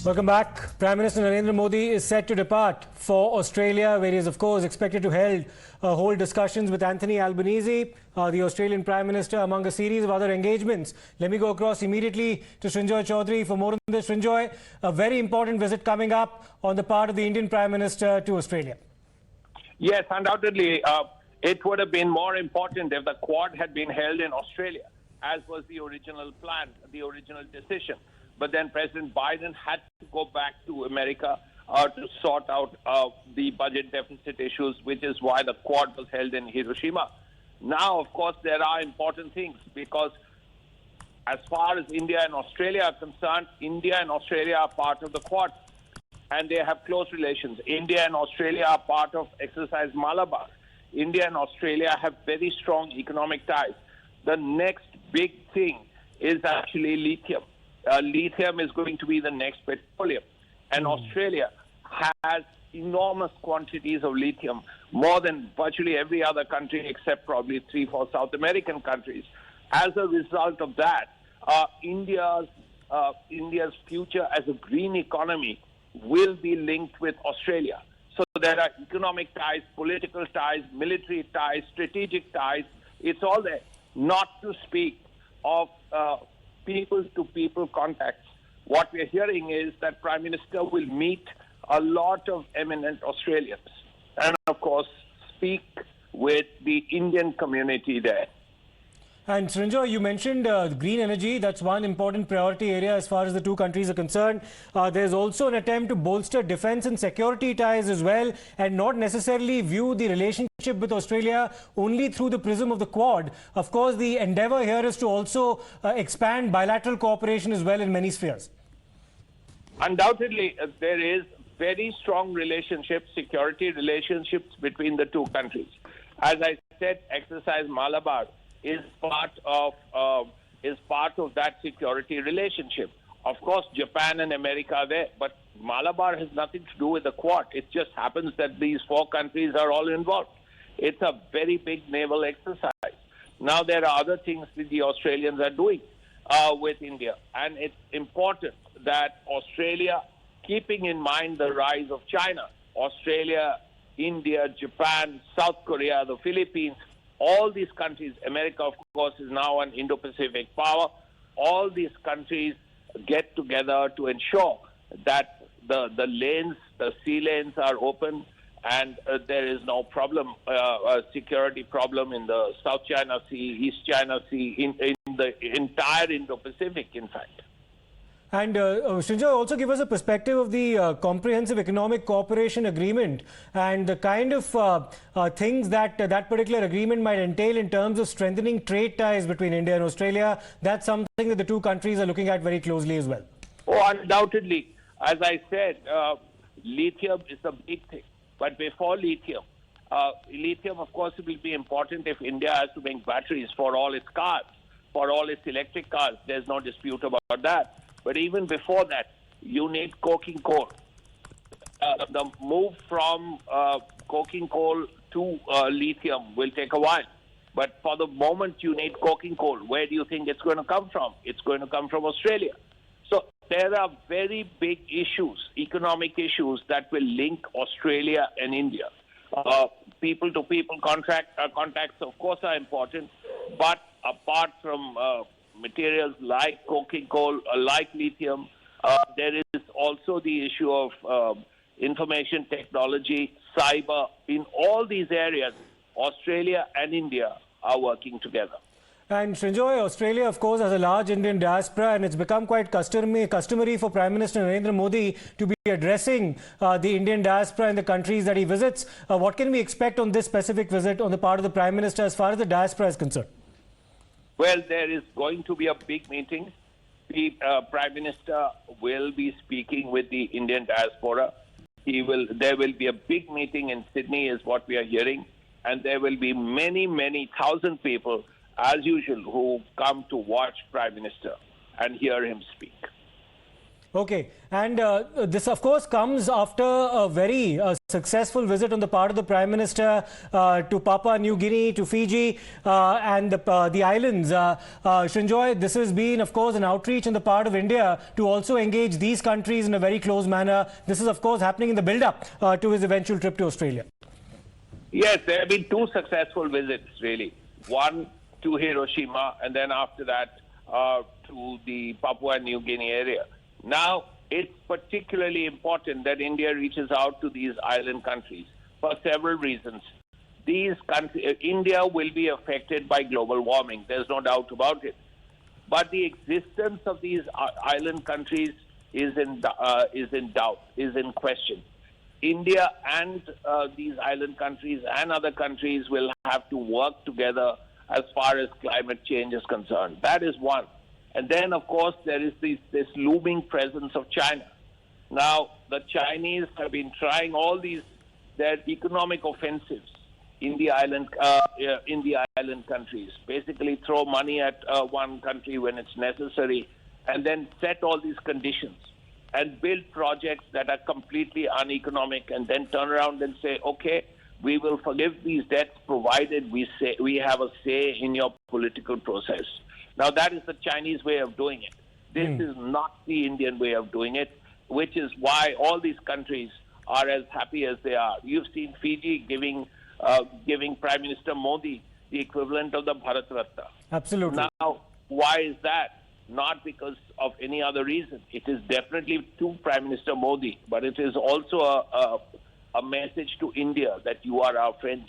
Welcome back. Prime Minister Narendra Modii is set to depart for Australia, where he is, of course, expected to hold discussions with Anthony Albanese, the Australian Prime Minister, among a series of other engagements. Let me go across immediately to Srinjoy Chaudhary for more on this. Srinjoy, a very important visit coming up on the part of the Indian Prime Minister to Australia. Yes, undoubtedly. It would have been more important if the Quad had been held in Australia, as was the original plan, the original decision. But then President Biden had to go back to America to sort out the budget deficit issues, which is why the Quad was held in Hiroshima. Now, of course, there are important things because as far as India and Australia are concerned, India and Australia are part of the Quad and they have close relations. India and Australia are part of Exercise Malabar. India and Australia have very strong economic ties. The next big thing is actually lithium. Lithium is going to be the next petroleum. And Australia has enormous quantities of lithium, more than virtually every other country except probably 3-4 South American countries. As a result of that, India's future as a green economy will be linked with Australia. So there are economic ties, political ties, military ties, strategic ties. It's all there. Not to speak of people-to-people contacts. What we're hearing is that Prime Minister will meet a lot of eminent Australians and, of course, speak with the Indian community there. And Srinjoy, you mentioned green energy. That's one important priority area as far as the two countries are concerned. There's also an attempt to bolster defence and security ties as well, and not necessarily view the relationship with Australia only through the prism of the Quad. Of course, the endeavour here is to also expand bilateral cooperation as well in many spheres. Undoubtedly, there is very strong relationships, security relationships between the two countries. As I said, Exercise Malabar is part of that security relationship. Of course, Japan and America are there, but Malabar has nothing to do with the Quad. It just happens that these 4 countries are all involved. It's a very big naval exercise. Now, there are other things that the Australians are doing with India, and it's important that Australia, keeping in mind the rise of China, Australia, India, Japan, South Korea, the Philippines, all these countries, America, of course, is now an Indo-Pacific power. All these countries get together to ensure that the lanes, the sea lanes are open and there is no problem, a security problem in the South China Sea, East China Sea, in the entire Indo-Pacific, in fact. And Srinjoy, also give us a perspective of the Comprehensive Economic Cooperation Agreement and the kind of things that that particular agreement might entail in terms of strengthening trade ties between India and Australia. That's something that the two countries are looking at very closely as well. Oh, undoubtedly. As I said, lithium is a big thing. But before lithium, of course, will be important if India has to make batteries for all its cars, for all its electric cars. There's no dispute about that. But even before that, you need coking coal. The move from coking coal to lithium will take a while. But for the moment, you need coking coal. Where do you think it's going to come from? It's going to come from Australia. So there are very big issues, economic issues, that will link Australia and India. People-to-people contacts, of course, are important. But apart from materials like coking coal, like lithium, there is also the issue of information technology, cyber. In all these areas, Australia and India are working together. And Srinjoy, Australia, of course, has a large Indian diaspora, and it's become quite customary for Prime Minister Narendra Modii to be addressing the Indian diaspora in the countries that he visits. What can we expect on this specific visit on the part of the Prime Minister as far as the diaspora is concerned? Well, there is going to be a big meeting. The Prime Minister will be speaking with the Indian diaspora. There will be a big meeting in Sydney, is what we are hearing, and there will be many, many thousand people, as usual, who come to watch Prime Minister and hear him speak. Okay, and this of course comes after a very successful visit on the part of the Prime Minister to Papua New Guinea, to Fiji and the islands. Srinjoy, this has been of course an outreach on the part of India to also engage these countries in a very close manner. This is of course happening in the build-up to his eventual trip to Australia. Yes, there have been two successful visits really. One to Hiroshima and then after that to the Papua New Guinea area. Now, it's particularly important that India reaches out to these island countries for several reasons. These countries, India will be affected by global warming. There's no doubt about it. But the existence of these island countries is in doubt, is in question. India and these island countries and other countries will have to work together as far as climate change is concerned. That is one. And then, of course, there is this looming presence of China. Now, the Chinese have been trying all their economic offensives in the island countries. Basically, throw money at one country when it's necessary, and then set all these conditions and build projects that are completely uneconomic, and then turn around and say, okay, we will forgive these debts provided we have a say in your political process. Now, that is the Chinese way of doing it. This is not the Indian way of doing it, which is why all these countries are as happy as they are. You've seen Fiji giving Prime Minister Modii the equivalent of the Bharat Ratna. Absolutely. Now, why is that? Not because of any other reason. It is definitely to Prime Minister Modii, but it is also a message to India that you are our friends.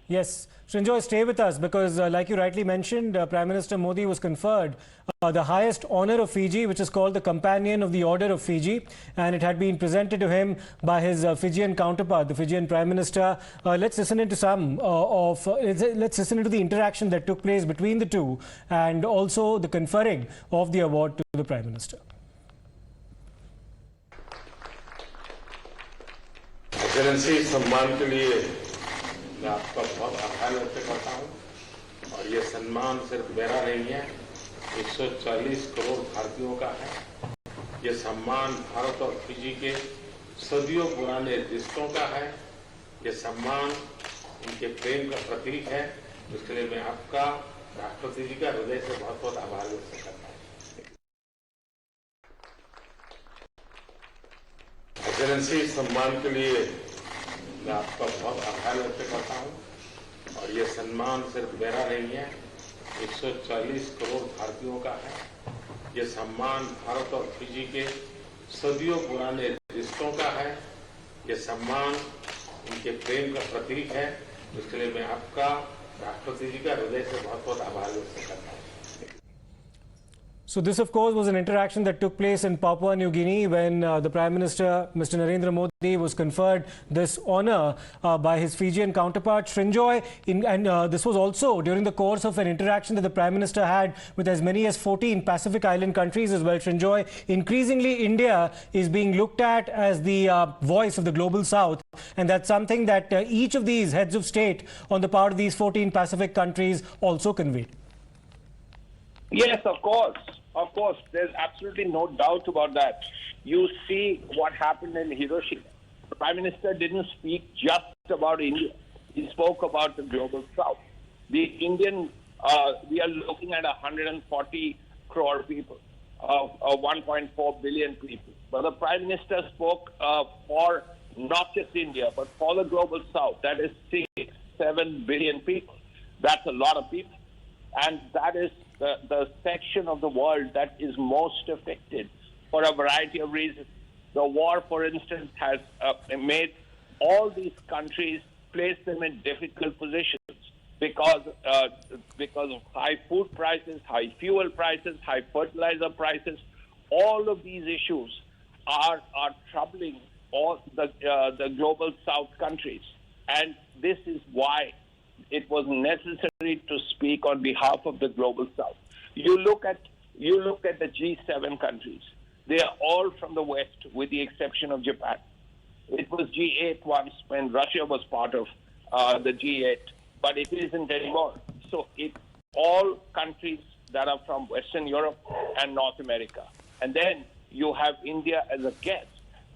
Yes, Srinjoy, stay with us because like you rightly mentioned, Prime Minister Modii was conferred the highest honor of Fiji, which is called the Companion of the Order of Fiji, and it had been presented to him by his Fijian counterpart, the Fijian Prime Minister. Let's listen into let's listen into the interaction that took place between the two, and also the conferring of the award to the Prime Minister. Excellency सम्मान के लिए मैं आपका बहुत आभार व्यक्त करता हूँ, और ये सम्मान सिर्फ मेरा नहीं है, 140 करोड़ भारतीयों का है। ये सम्मान भारत और फिजी के सदियों पुराने रिश्तों का है। ये सम्मान उनके प्रेम का प्रतीक है। इसके लिए मैं आपका, राष्ट्रपति जी का हृदय से बहुत बहुत आभार व्यक्त करता हूँ। एक्सेलेंसी सम्मान के लिए मैं आपका बहुत आभार व्यक्त करता हूँ, और ये सम्मान सिर्फ मेरा नहीं है, 140 करोड़ भारतीयों का है। ये सम्मान भारत और फिजी के सदियों पुराने रिश्तों का है। ये सम्मान उनके प्रेम का प्रतीक है। इसके लिए मैं आपका, राष्ट्रपति जी का हृदय से बहुत बहुत आभार व्यक्त करता हूँ। So this, of course, was an interaction that took place in Papua New Guinea when the Prime Minister, Mr. Narendra Modii, was conferred this honour by his Fijian counterpart, Srinjoy. And this was also during the course of an interaction that the Prime Minister had with as many as 14 Pacific Island countries as well, Srinjoy. Increasingly, India is being looked at as the voice of the Global South. And that's something that each of these heads of state on the part of these 14 Pacific countries also conveyed. Yes, of course. Of course. There's absolutely no doubt about that. You see what happened in Hiroshima. The Prime Minister didn't speak just about India. He spoke about the Global South. The Indian, we are looking at 140 crore people, 1.4 billion people. But the Prime Minister spoke for not just India, but for the Global South. That is 6-7 billion people. That's a lot of people. And that is the section of the world that is most affected for a variety of reasons. The war, for instance, has made all these countries, place them in difficult positions because of high food prices, high fuel prices, high fertilizer prices. All of these issues are troubling all the Global South countries. And this is why it was necessary to speak on behalf of the Global South. You look at the G7 countries. They are all from the West, with the exception of Japan. It was G8 once when Russia was part of the G8, but it isn't anymore. So it's all countries that are from Western Europe and North America. And then you have India as a guest,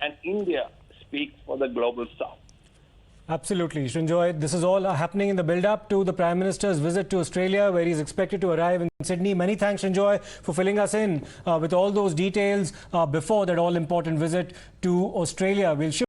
and India speaks for the global South. Absolutely, Srinjoy. This is all happening in the build-up to the Prime Minister's visit to Australia, where he's expected to arrive in Sydney. Many thanks, Srinjoy, for filling us in with all those details before that all-important visit to Australia. We'll shift